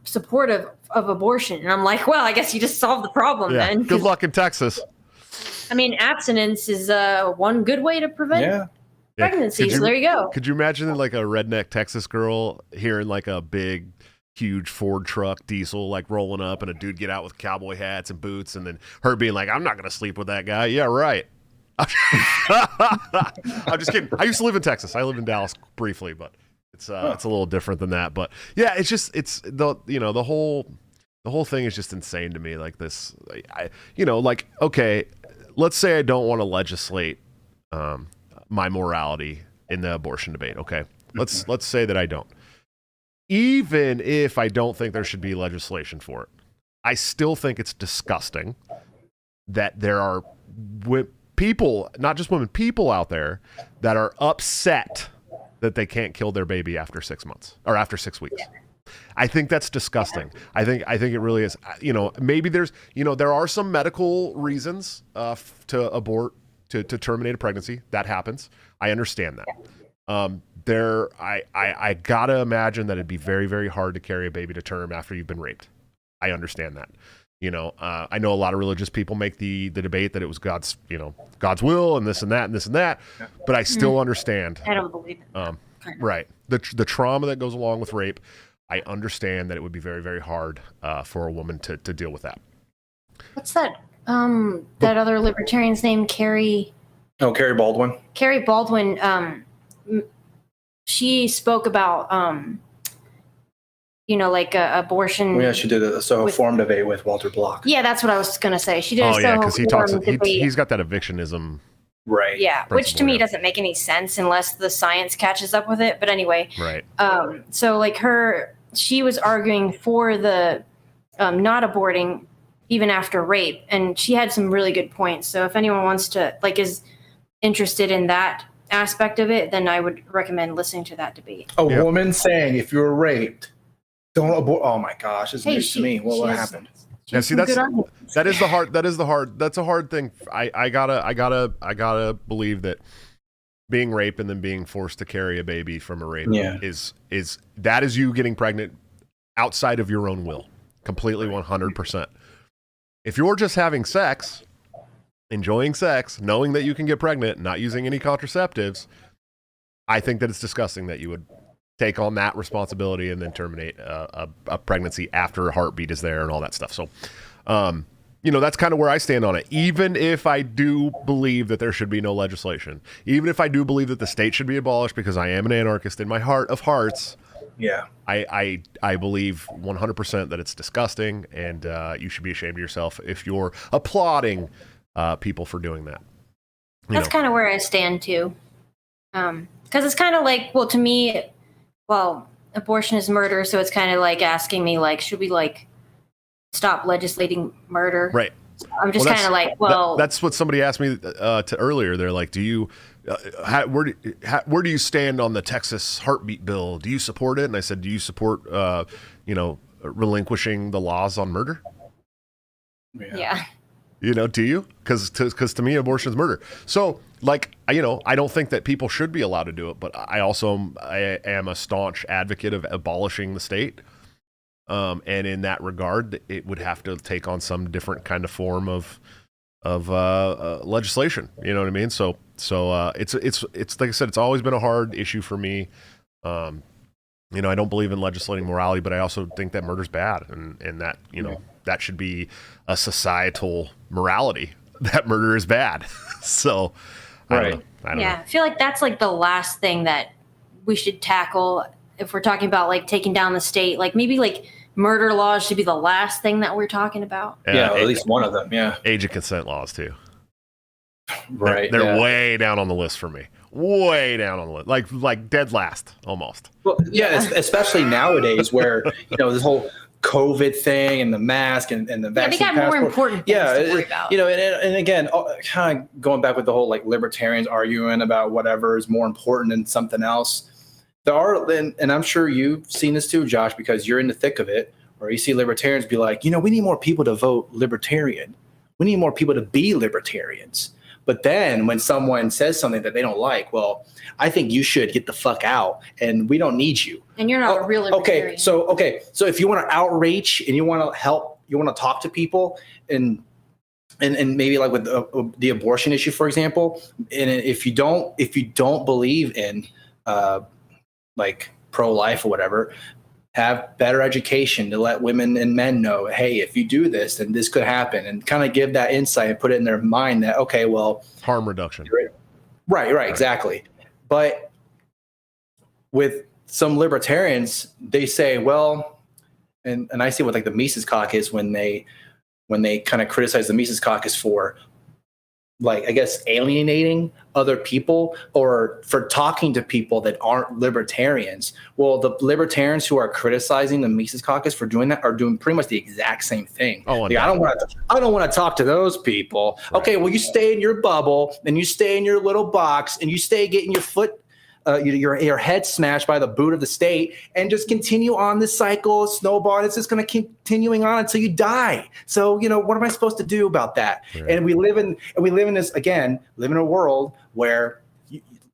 supportive of abortion. And I'm like, well, I guess you just solved the problem then. Good luck in Texas. I mean, abstinence is one good way to prevent pregnancy. So there you go. Could you imagine like a redneck Texas girl hearing like a big, huge Ford truck diesel like rolling up and a dude get out with cowboy hats and boots and then her being like, I'm not going to sleep with that guy. Yeah, right. I'm just kidding. I used to live in Texas. I lived in Dallas briefly, but it's a little different than that. But yeah, the whole thing is just insane to me. Like this, okay, let's say I don't want to legislate my morality in the abortion debate. Okay, let's say that I don't. Even if I don't think there should be legislation for it, I still think it's disgusting that there are people, not just women, people out there that are upset that they can't kill their baby after 6 months or after 6 weeks. I think that's disgusting. I think it really is. Maybe there are some medical reasons to abort, to terminate a pregnancy. That happens. I understand that. I gotta imagine that it'd be very, very hard to carry a baby to term after you've been raped. I understand that. I know a lot of religious people make the debate that it was God's will and this and that and this and that, but I still understand. I don't believe it. Right. The trauma that goes along with rape, I understand that it would be very, very hard for a woman to deal with that. What's that? That other libertarian's name, Carrie. Oh, Carrie Baldwin. Carrie Baldwin. She spoke about abortion. Yeah, she did a Soho-Forum debate with Walter Block. Yeah, that's what I was going to say. She did a Soho-Forum debate. He's got that evictionism. Right. Yeah, which to me doesn't make any sense unless the science catches up with it. But anyway. Right. She was arguing for the not aborting even after rape. And she had some really good points. So if anyone wants to, is interested in that aspect of it, then I would recommend listening to that debate. A woman saying if you're raped, don't abort. Oh my gosh, it's news to me. What happened? Yeah, see, that's a hard thing. I gotta believe that being raped and then being forced to carry a baby from a rape is you getting pregnant outside of your own will, completely 100%. If you're just having sex, enjoying sex, knowing that you can get pregnant, not using any contraceptives, I think that it's disgusting that you would take on that responsibility and then terminate a pregnancy after a heartbeat is there and all that stuff. So, that's kind of where I stand on it. Even if I do believe that there should be no legislation, even if I do believe that the state should be abolished, because I am an anarchist in my heart of hearts, I believe 100% that it's disgusting, and you should be ashamed of yourself if you're applauding people for doing that. That's kind of where I stand too. Because it's kind of like, well, to me, abortion is murder, so it's kind of like asking me, like, should we like stop legislating murder? Right. So I'm just kind of like, that's what somebody asked me to earlier. They're like, do you, where do you stand on the Texas heartbeat bill? Do you support it? And I said, do you support, relinquishing the laws on murder? Yeah. Do you? Because to me, abortion is murder. So, I don't think that people should be allowed to do it, but I am a staunch advocate of abolishing the state. And in that regard, it would have to take on some different kind of form of legislation. You know what I mean? So it's like I said, it's always been a hard issue for me. I don't believe in legislating morality, but I also think that murder's bad, and that that should be a societal morality, that murder is bad. So, I don't know. I feel like that's like the last thing that we should tackle if we're talking about like taking down the state. Like maybe like murder laws should be the last thing that we're talking about. At least one of them. Yeah. Age of consent laws too. Right. They're way down on the list for me. Way down on the list. Like dead last almost. Well, especially nowadays where, this whole COVID thing and the mask and the vaccine they got passport. more important things to worry about. And again, kind of going back with the whole like libertarians arguing about whatever is more important than something else. There are, and I'm sure you've seen this too, Josh, because you're in the thick of it, where you see libertarians be like, we need more people to vote libertarian. We need more people to be libertarians. But then when someone says something that they don't like, well, I think you should get the fuck out, and we don't need you. And you're not a real libertarian. So if you want to outreach and you want to help, you want to talk to people, and maybe like with the abortion issue, for example, and if you don't believe in like pro-life or whatever, have better education to let women and men know, hey, if you do this, then this could happen, and kind of give that insight and put it in their mind that, okay, well, harm reduction. Right, exactly. But with some libertarians, they say, well, and I see what like the Mises Caucus when they kind of criticize the Mises Caucus for, like, I guess, alienating other people or for talking to people that aren't libertarians. Well, the libertarians who are criticizing the Mises Caucus for doing that are doing pretty much the exact same thing. Oh, like, I don't want to talk to those people. Right. Okay, well, you stay in your bubble and you stay in your little box and you stay getting your foot, your head smashed by the boot of the state, and just continue on this cycle, snowball. It's just going to keep continuing on until you die. So, what am I supposed to do about that? Right. And we live in a world where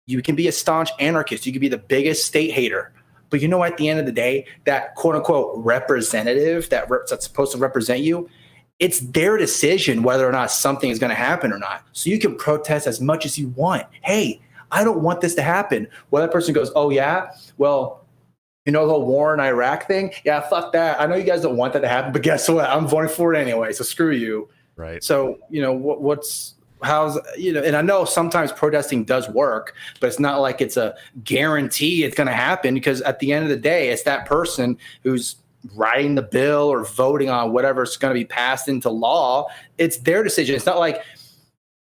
you can be a staunch anarchist. You can be the biggest state hater. But at the end of the day, that quote unquote representative that's supposed to represent you, it's their decision whether or not something is going to happen or not. So you can protest as much as you want. Hey, I don't want this to happen. Well, that person goes, oh, yeah? Well, the whole war in Iraq thing? Yeah, fuck that. I know you guys don't want that to happen, but guess what? I'm voting for it anyway, so screw you. Right. So, and I know sometimes protesting does work, but it's not like it's a guarantee it's going to happen, because at the end of the day, it's that person who's writing the bill or voting on whatever's going to be passed into law. It's their decision. It's not like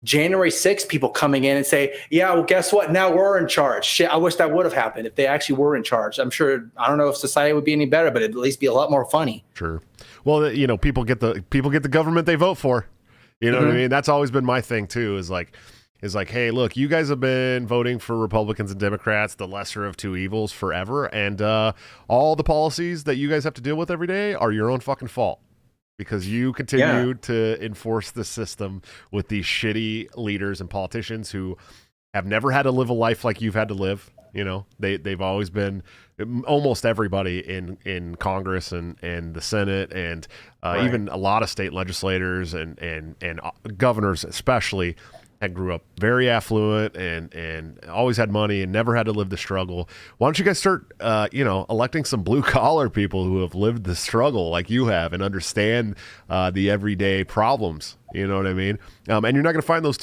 January 6th people coming in and say, yeah, well, guess what? Now we're in charge. Shit, I wish that would have happened if they actually were in charge. I'm sure, I don't know if society would be any better, but it'd at least be a lot more funny. Sure. Well, people get the government they vote for. You know what I mean? That's always been my thing too, is like, hey, look, you guys have been voting for Republicans and Democrats, the lesser of two evils, forever. And all the policies that you guys have to deal with every day are your own fucking fault. because you continue to enforce the system with these shitty leaders and politicians who have never had to live a life like you've had to live. You know, they've always been almost everybody in Congress and the Senate and even a lot of state legislators and governors especially had grew up very affluent and always had money and never had to live the struggle. Why don't you guys start, electing some blue collar people who have lived the struggle like you have and understand the everyday problems? You know what I mean? And you're not going to find those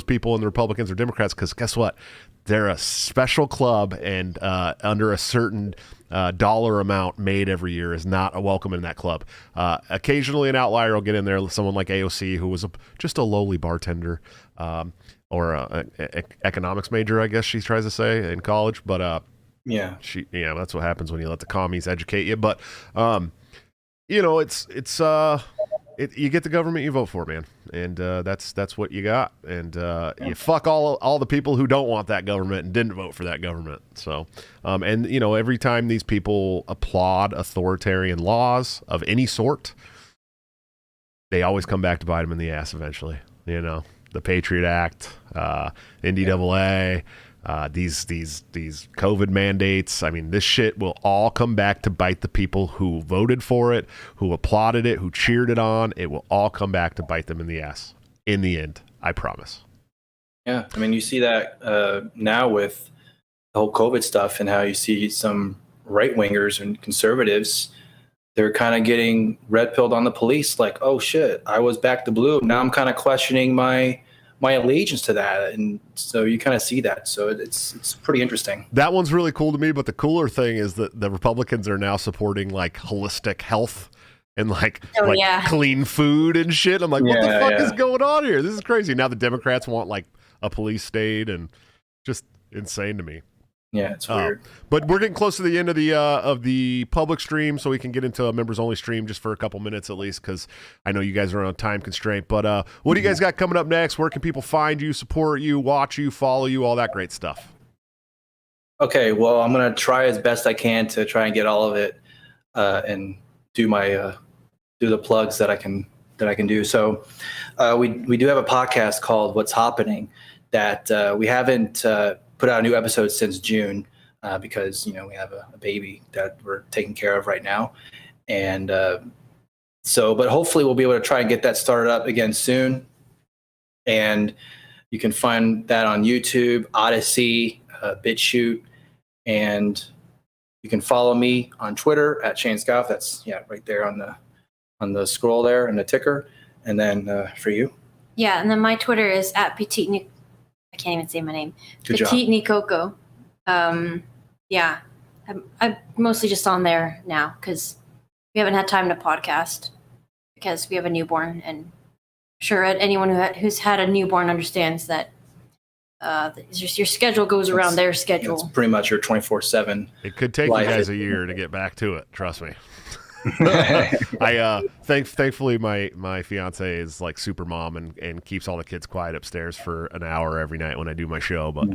people in the Republicans or Democrats because guess what? They're a special club, and under a certain dollar amount made every year is not a welcome in that club. Occasionally an outlier will get in there, someone like AOC, who was just a lowly bartender or an economics major, I guess she tries to say, in college. But that's what happens when you let the commies educate you. But you get the government you vote for, man, and that's what you got, and you fuck all the people who don't want that government and didn't vote for that government. So, every time these people applaud authoritarian laws of any sort, they always come back to bite them in the ass eventually. You know, the Patriot Act, NDAA. These COVID mandates. I mean, this shit will all come back to bite the people who voted for it, who applauded it, who cheered it on. It will all come back to bite them in the ass in the end. I promise. Yeah. I mean, you see that now with the whole COVID stuff and how you see some right wingers and conservatives, they're kind of getting red pilled on the police. Like, oh shit, I was back to blue. Now I'm kind of questioning my allegiance to that, and so you kind of see that. So it's pretty interesting. That one's really cool to me, but the cooler thing is that the Republicans are now supporting like holistic health and clean food and shit. I'm like, what the fuck is going on here? This is crazy. Now the Democrats want like a police state, and just insane to me. Yeah, it's weird. But we're getting close to the end of the public stream, so we can get into a members only stream just for a couple minutes at least, because I know you guys are on a time constraint. But what do you guys got coming up next? Where can people find you, support you, watch you, follow you, all that great stuff? Okay, well, I'm gonna try as best I can to try and get all of it and do my do the plugs that I can do. So we do have a podcast called What's Happening that we haven't put out a new episode since June because we have a baby that we're taking care of right now, and but hopefully we'll be able to try and get that started up again soon. And you can find that on YouTube, Odyssey, BitChute, and you can follow me on Twitter at Shaine Scoff. That's right there on the scroll there and the ticker. And then for you, and then my Twitter is at Petite. I can't even say my name. Good Petite job. Nicoco. I'm mostly just on there now because we haven't had time to podcast because we have a newborn, and I'm sure anyone who's had a newborn understands that your schedule goes around their schedule. It's pretty much your 24/7. It could take you guys a year to get back to it. Trust me. Thankfully my fiance is like super mom and keeps all the kids quiet upstairs for an hour every night when I do my show. But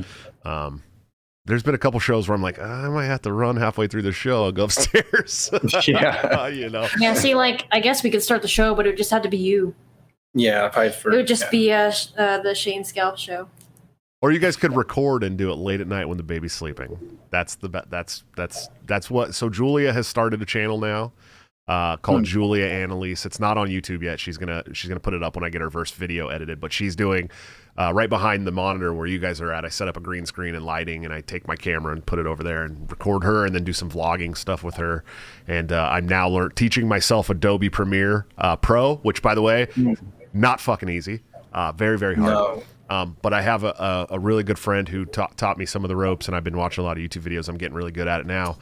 there's been a couple shows where I'm like, I might have to run halfway through the show and go upstairs. Yeah, see, like, I guess we could start the show, but it would just have to be you. Yeah, it would just be the Shaine Scoff show. Or you guys could record and do it late at night when the baby's sleeping. That's what. So Julia has started a channel now called Julia Annalise. It's not on YouTube yet. She's gonna put it up when I get her first video edited. But she's doing right behind the monitor where you guys are at. I set up a green screen and lighting, and I take my camera and put it over there and record her, and then do some vlogging stuff with her. And I'm now teaching myself Adobe Premiere Pro, which, by the way, not fucking easy. Very, very hard. No. But I have a really good friend who taught me some of the ropes, and I've been watching a lot of YouTube videos. I'm getting really good at it now.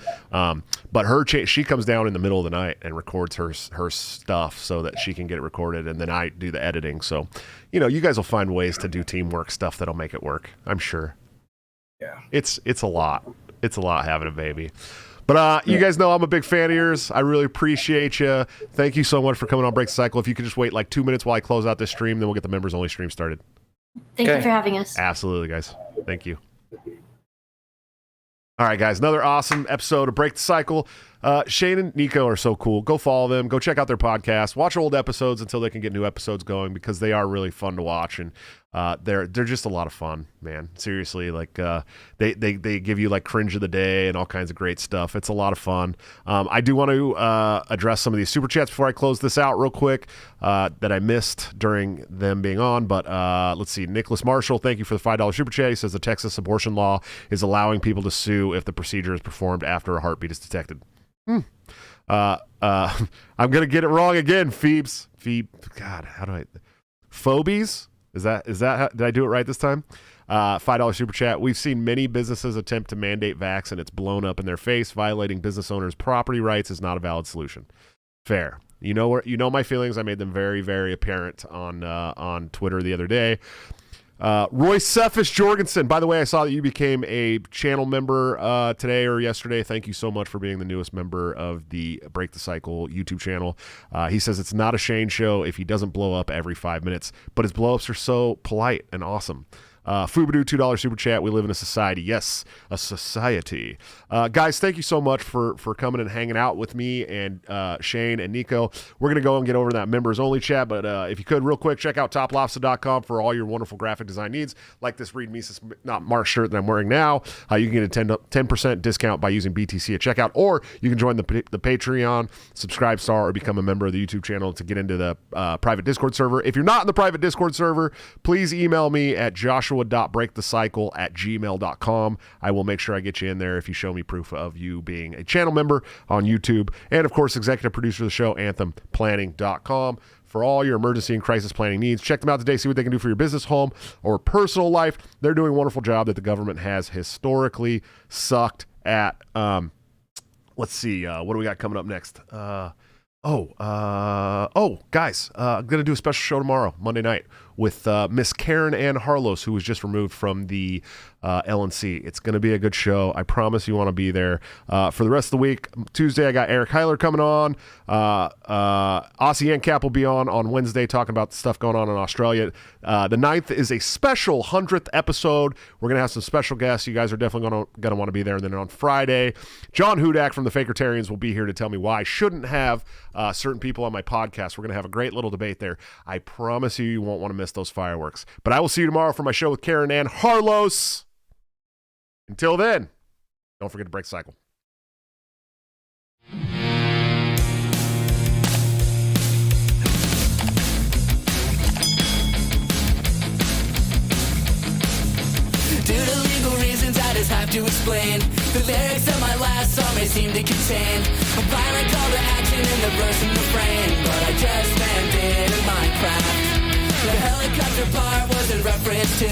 But she comes down in the middle of the night and records her stuff so that she can get it recorded, and then I do the editing. So, you guys will find ways to do teamwork stuff that'll make it work, I'm sure. Yeah. It's a lot. It's a lot having a baby. But you guys know I'm a big fan of yours. I really appreciate you. Thank you so much for coming on Break the Cycle. If you could just wait like 2 minutes while I close out this stream, then we'll get the members only stream started. Thank you for having us. Absolutely, guys. Thank you. All right, guys. Another awesome episode of Break the Cycle. Shaine and Nico are so cool. Go follow them. Go check out their podcast. Watch old episodes until they can get new episodes going, because they are really fun to watch, and they're just a lot of fun, man. Seriously, like they give you like cringe of the day and all kinds of great stuff. It's a lot of fun. I do want to address some of these super chats before I close this out real quick that I missed during them being on. But let's see. Nicholas Marshall, thank you for the $5 super chat. He says the Texas abortion law is allowing people to sue if the procedure is performed after a heartbeat is detected. I'm gonna get it wrong again. Phoebes. God, how do I? Phobies? Is that? Did I do it right this time? $5 super chat. We've seen many businesses attempt to mandate vax, and it's blown up in their face. Violating business owners' property rights is not a valid solution. Fair. You know my feelings. I made them very, very apparent on Twitter the other day. Roy Cephas Jorgensen, by the way, I saw that you became a channel member today or yesterday. Thank you so much for being the newest member of the Break the Cycle YouTube channel. He says it's not a Shaine show if he doesn't blow up every 5 minutes, but his blow-ups are so polite and awesome. Fubadu, $2 super chat. We live in a society. Yes, a society. Guys, thank you so much for coming and hanging out with me and Shaine and Nico. We're going to go and get over that members only chat, but if you could real quick, check out toplobster.com for all your wonderful graphic design needs, like this Reed Mises Not Marsh shirt that I'm wearing now. You can get a 10% discount by using BTC at checkout, or you can join the Patreon, subscribe star, or become a member of the YouTube channel to get into the private Discord server. If you're not in the private Discord server, please email me at joshua.breakthecycle@gmail.com. I will make sure I get you in there if you show me proof of you being a channel member on YouTube. And of course, executive producer of the show, anthemplanning.com. For all your emergency and crisis planning needs, check them out today. See what they can do for your business, home, or personal life. They're doing a wonderful job that the government has historically sucked at. Let's see. What do we got coming up next? Guys, I'm going to do a special show tomorrow, Monday night, with Miss Karen Ann Harlos, who was just removed from the LNC. It's going to be a good show. I promise you want to be there. For the rest of the week, Tuesday, I got Eric Heiler coming on. Aussie Cap will be on Wednesday talking about the stuff going on in Australia. The 9th is a special 100th episode. We're going to have some special guests. You guys are definitely going to want to be there. And then on Friday, John Hudak from the Fakertarians will be here to tell me why I shouldn't have certain people on my podcast. We're going to have a great little debate there. I promise you won't want to miss those fireworks. But I will see you tomorrow for my show with Karen Ann Harlos. Until then, don't forget to break the cycle. Due to legal reasons, I just have to explain. The lyrics of my last song may seem to contain a violent call to action in the verse and refrain, but I just meant it in Minecraft. The helicopter part was in reference to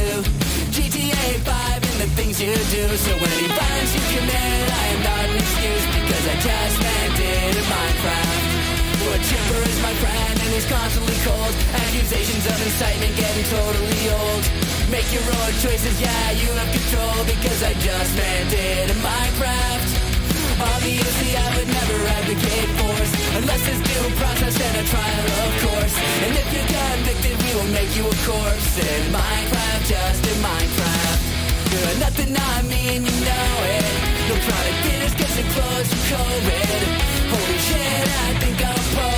GTA 5 and the things you do. So any violence you commit, I am not an excuse, because I just meant it in Minecraft. Well, Chipper is my friend and he's constantly cold. Accusations of incitement getting totally old. Make your own choices, yeah, you have control, because I just meant it in Minecraft. Obviously, I would never advocate force unless there's due process and a trial, of course. And if you're convicted, we will make you a corpse in Minecraft, just in Minecraft. You're nothing I mean, you know it. No product finish, cause it closed for COVID. Holy shit, I think I'm pro.